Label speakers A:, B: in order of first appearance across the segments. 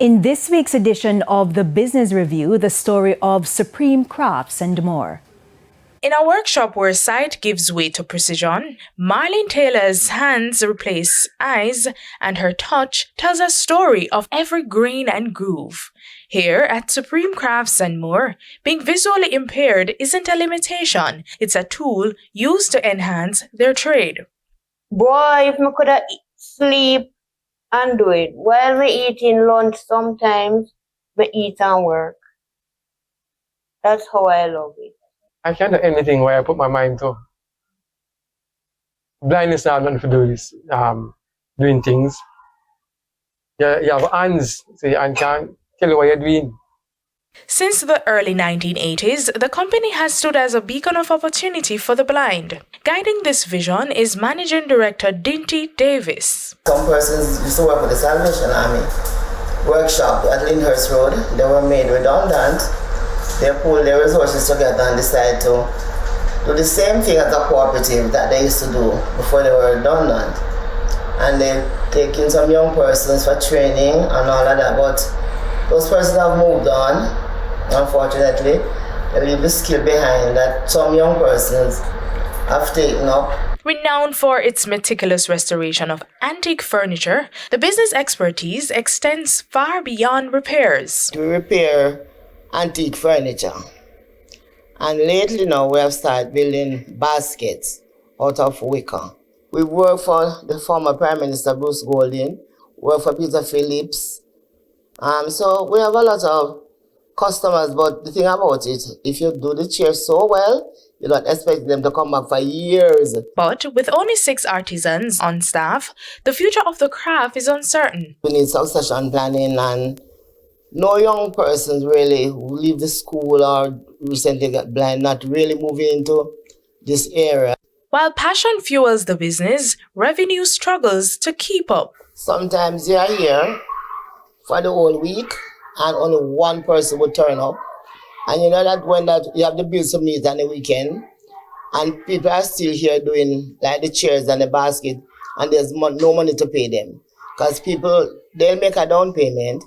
A: In this week's edition of the Business Review, the story of Supreme Crafts and more.
B: In a workshop where sight gives way to precision, Marlene Taylor's hands replace eyes and her touch tells a story of every grain and groove. Here at Supreme Crafts and more, being visually impaired isn't a limitation, it's a tool used to enhance their trade.
C: Boy, if I could sleep and do it. While me eating lunch sometimes, me eat and work. That's how I love it.
D: I can't do anything where I put my mind to. Blindness now nothing to do is doing things. You have hands, so your hand can't tell you what you're doing.
B: Since the early 1980s, the company has stood as a beacon of opportunity for the blind. Guiding this vision is Managing Director Dinty Davis.
E: Some persons used to work with the Salvation Army workshop at Lyndhurst Road. They were made redundant. They pulled their resources together and decided to do the same thing as a cooperative that they used to do before they were redundant. And they take in some young persons for training and all of that. But those persons have moved on, unfortunately. They leave the skill behind that some young persons have taken up.
B: Renowned for its meticulous restoration of antique furniture, the business expertise extends far beyond repairs.
E: We repair antique furniture. And lately now we have started building baskets out of wicker. We work for the former Prime Minister Bruce Golding, work for Peter Phillips. So we have a lot of customers, but the thing about it, if you do the chair so well, you don't expect them to come back for years.
B: But with only 6 artisans on staff, the future of the craft is uncertain.
E: We need succession planning, and no young persons really who leave the school or recently got blind not really moving into this area.
B: While passion fuels the business, revenue struggles to keep up.
E: Sometimes you are here for the whole week and only one person would turn up. And you know that when that you have the bills to meet on the weekend and people are still here doing like the chairs and the basket and there's no money to pay them. Because people, they'll make a down payment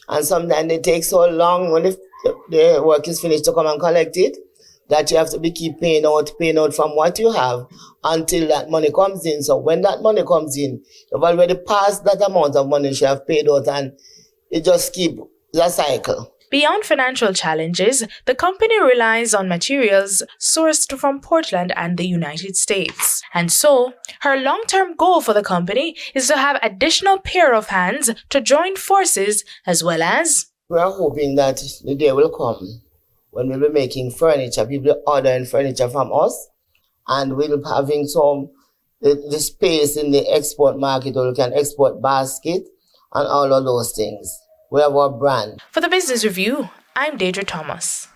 E: and sometimes they take so long when the work is finished to come and collect it that you have to keep paying out from what you have until that money comes in. So when that money comes in, you've already passed that amount of money you have paid out, and it just keeps the cycle.
B: Beyond financial challenges, the company relies on materials sourced from Portland and the United States. And so, her long-term goal for the company is to have additional pair of hands to join forces, as well as...
E: We are hoping that the day will come when we'll be making furniture, people ordering furniture from us, and we'll be having the space in the export market where we can export basket and all of those things. We have our brand.
B: For the Business Review, I'm Deidre Thomas.